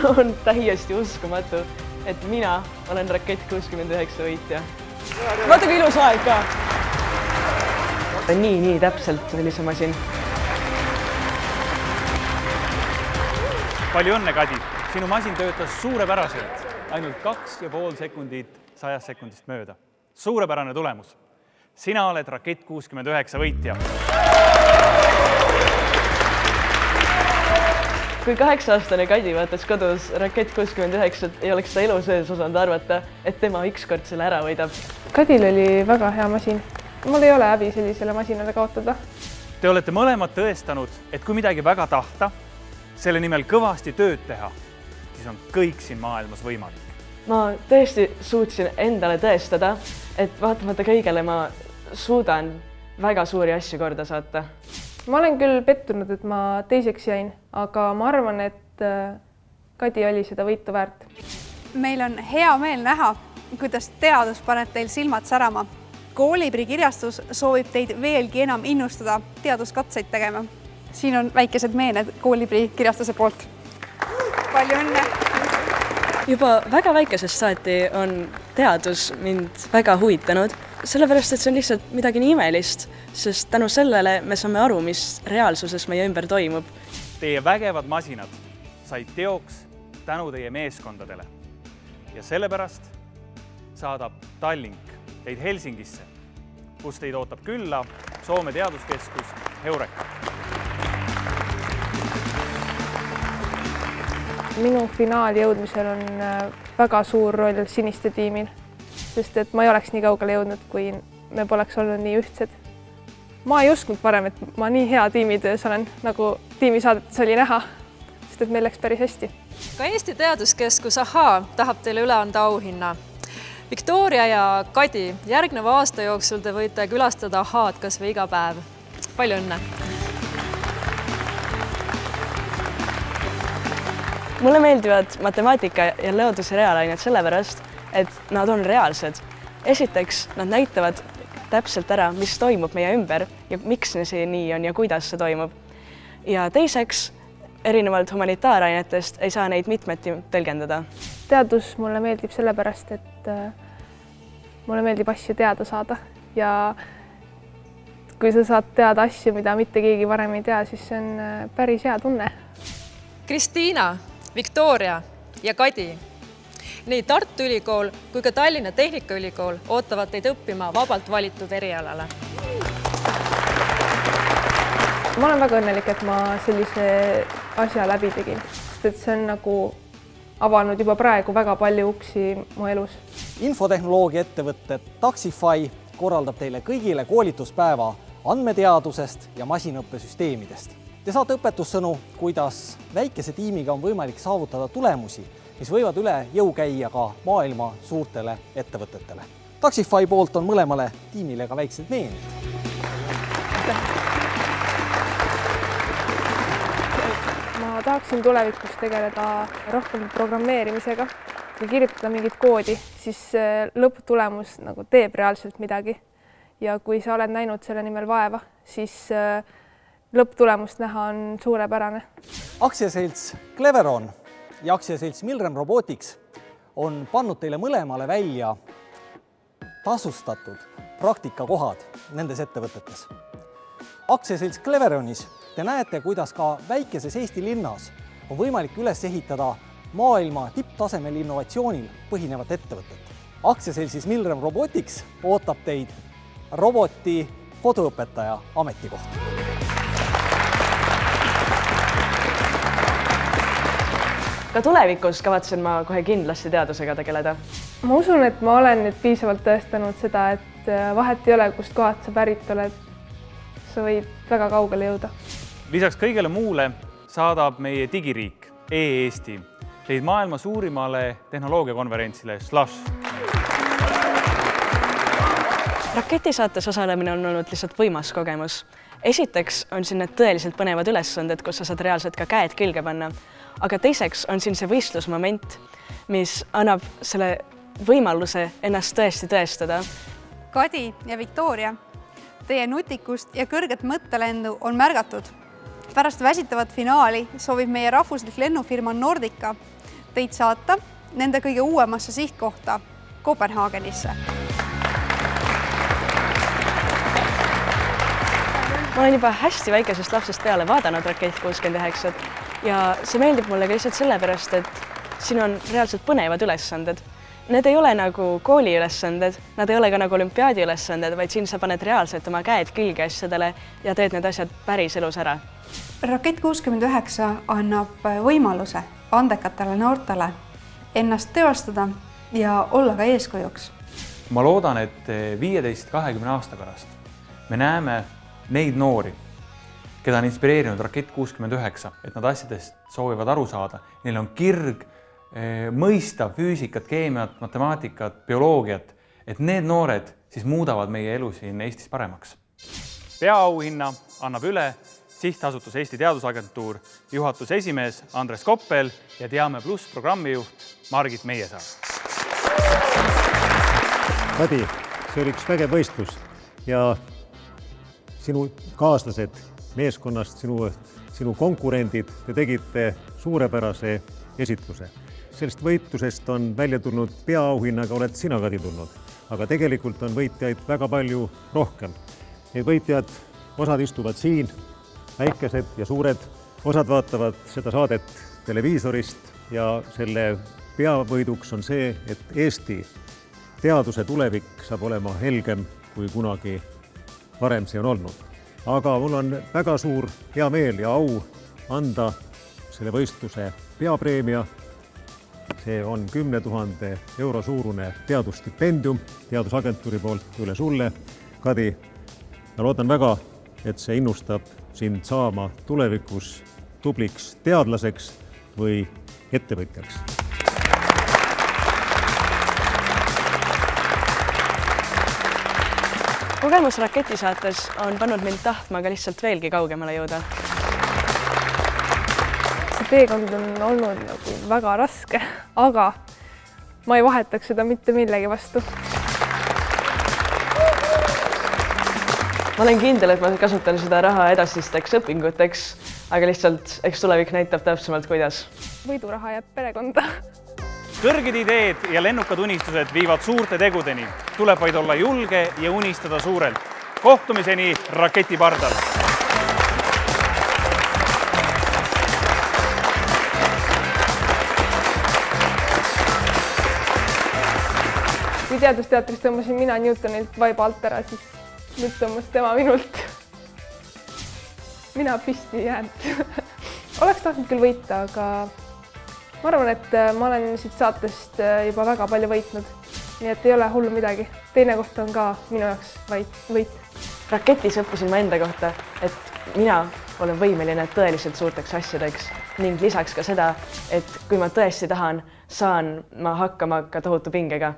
On täiesti uskumatu, et mina olen Rakett 69 võitja. Vaata kui ilus aeg ka. Nii täpselt oli see masin. Palju õnne, Kadi! Sinu masin töötas suurepäraselt, ainult 2,5 sekundit 100 sekundist mööda. Suurepärane tulemus. Sina oled Rakett 69 võitja. Kui 8-aastane Kadi vaatas kodus Rakett 69, ei oleks ta elu sees osanud arvata, et tema ükskord selle ära võidab. Kadil oli väga hea masin. Mul ei ole häbi sellisele masinale kaotada. Te olete mõlemad tõestanud, et kui midagi väga tahta, selle nimel kõvasti tööd teha, siis on kõik siin maailmas võimalik. Ma tõesti suutsin endale tõestada, et vaatamata kõigele ma suudan väga suuri asju korda saata. Ma olen küll pettunud, et ma teiseks jäin, aga ma arvan, et Kadi oli seda võitu väärt. Meil on hea meel näha, kuidas teadus paneb teil silmad särama. Koolibri kirjastus soovib teid veelgi enam innustada teaduskatseid tegema. Siin on väikesed meened Koolibri kirjastuse poolt. Palju õnne! Juba väga väikesest saati on teadus mind väga huvitanud, sellepärast, et see on lihtsalt midagi nii imelist, sest tänu sellele me saame aru, mis reaalsuses meie ümber toimub. Teie vägevad masinad said teoks tänu teie meeskondadele ja sellepärast saadab Tallink teid Helsingisse, kus teid ootab külla Soome teaduskeskus Heureka. Minu finaali jõudmisel on väga suur roll siniste tiimil, sest et ma ei oleks nii kaugele jõudnud, kui me poleks olnud nii ühtsed. Ma ei uskunud varem, et ma nii hea tiimitöös olen, nagu tiimisaadetes oli näha, sest et meil läks päris hästi. Ka Eesti Teaduskeskus Ahaa tahab teile üle anda auhinna. Viktoria ja Kadi, järgneva aasta jooksul te võite külastada Ahaad kas või iga päev. Palju õnne! Mulle meeldivad matemaatika ja looduse reaalained sellepärast, et nad on reaalsed. Esiteks, nad näitavad täpselt ära, mis toimub meie ümber ja miks see nii on ja kuidas see toimub. Ja teiseks, erinevalt humanitaarainetest ei saa neid mitmeti tõlgendada. Teadus mulle meeldib sellepärast, et mulle meeldib asju teada saada ja kui sa saad teada asju, mida mitte keegi varem ei tea, siis see on päris hea tunne. Kristiina, Viktoria ja Kadi. Nii Tartu Ülikool kui ka Tallinna Tehnikaülikool ootavad teid õppima vabalt valitud erialale. Ma olen väga õnnelik, et ma sellise asja läbi tegin, sest et see on nagu avanud juba praegu väga palju uksi mu elus. Infotehnoloogia ettevõtte Taxify korraldab teile kõigile koolituspäeva andmeteadusest ja masinõppesüsteemidest. Te saate õpetussõnu, kuidas väikese tiimiga on võimalik saavutada tulemusi, mis võivad üle jõu käia ka maailma suurtele ettevõtetele. Taxify poolt on mõlemale tiimile ka väiksed meened. Ma tahaksin tulevikus tegeleda rohkem programmeerimisega. Kui kirjutada mingit koodi, siis lõpptulemus nagu teeb reaalselt midagi. Ja kui sa oled näinud selle nimel vaeva, siis lõpptulemust näha on suurepärane. Aktsiaselts Cleveron ja aktsiaselts Milrem Robotics on pannud teile mõlemale välja tasustatud praktikakohad nendes ettevõtetes. Aktsiaselts Cleveronis te näete, kuidas ka väikeses Eesti linnas on võimalik üles ehitada maailma tipptasemel innovatsioonil põhinevat ettevõtet. Aktsiaseltsis Milrem Robotics ootab teid roboti koduõpetaja ametikoht. Ka tulevikus kavatsen ma kohe kindlasti teadusega tegeleda. Ma usun, et ma olen nüüd piisavalt tõestanud seda, et vahet ei ole, kust kohad sa pärit oled. Sa võid väga kaugele jõuda. Lisaks kõigele muule saadab meie digiriik e-Eesti teid maailma suurimale tehnoloogiakonverentsile Slush. Raketisaates osalemine on olnud lihtsalt võimas kogemus. Esiteks on siin need tõeliselt põnevad ülesanded, kus sa saad reaalselt ka käed külge panna. Aga teiseks on siin see võistlusmoment, mis annab selle võimaluse ennast tõesti tõestada. Kadi ja Viktoria, teie nutikust ja kõrget mõttelendu on märgatud. Pärast väsitavat finaali soovib meie rahvuslik lennufirma Nordica teid saata nende kõige uuemasse sihtkohta Kopenhaagenisse. Ma olen juba hästi väikesest lapsest peale vaadanud Rakett 69 ja see meeldib mulle ka lihtsalt sellepärast, et siin on reaalselt põnevad ülesanded. Need ei ole nagu kooli ülesanded, nad ei ole ka nagu olümpiaadi ülesanded, vaid siin sa paned reaalselt oma käed külge asjadele ja teed need asjad päris elus ära. Rakett 69 annab võimaluse andekatele noortele ennast teostada ja olla ka eeskujuks. Ma loodan, et 15-20 aasta pärast me näeme neid noori, keda on inspireerinud Rakett 69, et nad asjadest soovivad aru saada. Neil on kirg mõista füüsikat, keemiat, matemaatikat, bioloogiat, et need noored siis muudavad meie elu siin Eestis paremaks. Peaauhinna annab üle Sihtasutus Eesti Teadusagentuur juhatuse esimees Andres Koppel ja Teame Pluss programmijuht Margit Meiesaar. Kadi, see oli üks vägev võistlus ja sinu kaaslased meeskonnast, sinu konkurendid, te tegite suurepärase esitluse. Sellest võitlusest on välja tulnud peaauhinnaga, oled sina, Kadi, tulnud, aga tegelikult on võitjaid väga palju rohkem. Need võitjad, osad istuvad siin, väikesed ja suured, osad vaatavad seda saadet televiisorist ja selle peavõiduks on see, et Eesti teaduse tulevik saab olema helgem kui kunagi varem see on olnud. Aga mul on väga suur hea meel ja au anda selle võistluse peapreemia. See on 10 000 euro suurune teadusstipendium Teadusagentuuri poolt üle sulle, Kadi. Ja loodan väga, et see innustab sind saama tulevikus tubliks teadlaseks või ettevõtjaks. Kogemus raketisaates on pannud mind tahtma ka lihtsalt veelgi kaugemale jõuda. See teekond on olnud nagu väga raske, aga ma ei vahetaks seda mitte millegi vastu. Ma olen kindel, et ma kasutan seda raha edasisteks õpinguteks, aga lihtsalt eks tulevik näitab täpsemalt, kuidas. Võiduraha jääb perekonda. Kõrged ideed ja lennukad unistused viivad suurte tegudeni. Tuleb vaid olla julge ja unistada suurelt. Kohtumiseni raketipardal! Kui teadusteatris tõmbasin mina Newtonilt vaiba alt ära, siis nüüd tõmbas tema minult. Mina püsti jäänud. Oleks tahtnud küll võita, aga ma arvan, et ma olen siit saatest juba väga palju võitnud, nii et ei ole hullu midagi. Teine koht on ka minu jaoks võit. Raketis õppisin ma enda kohta, et mina olen võimeline tõeliselt suurteks asjadeks ning lisaks ka seda, et kui ma tõesti tahan, saan ma hakkama ka tohutu pingega.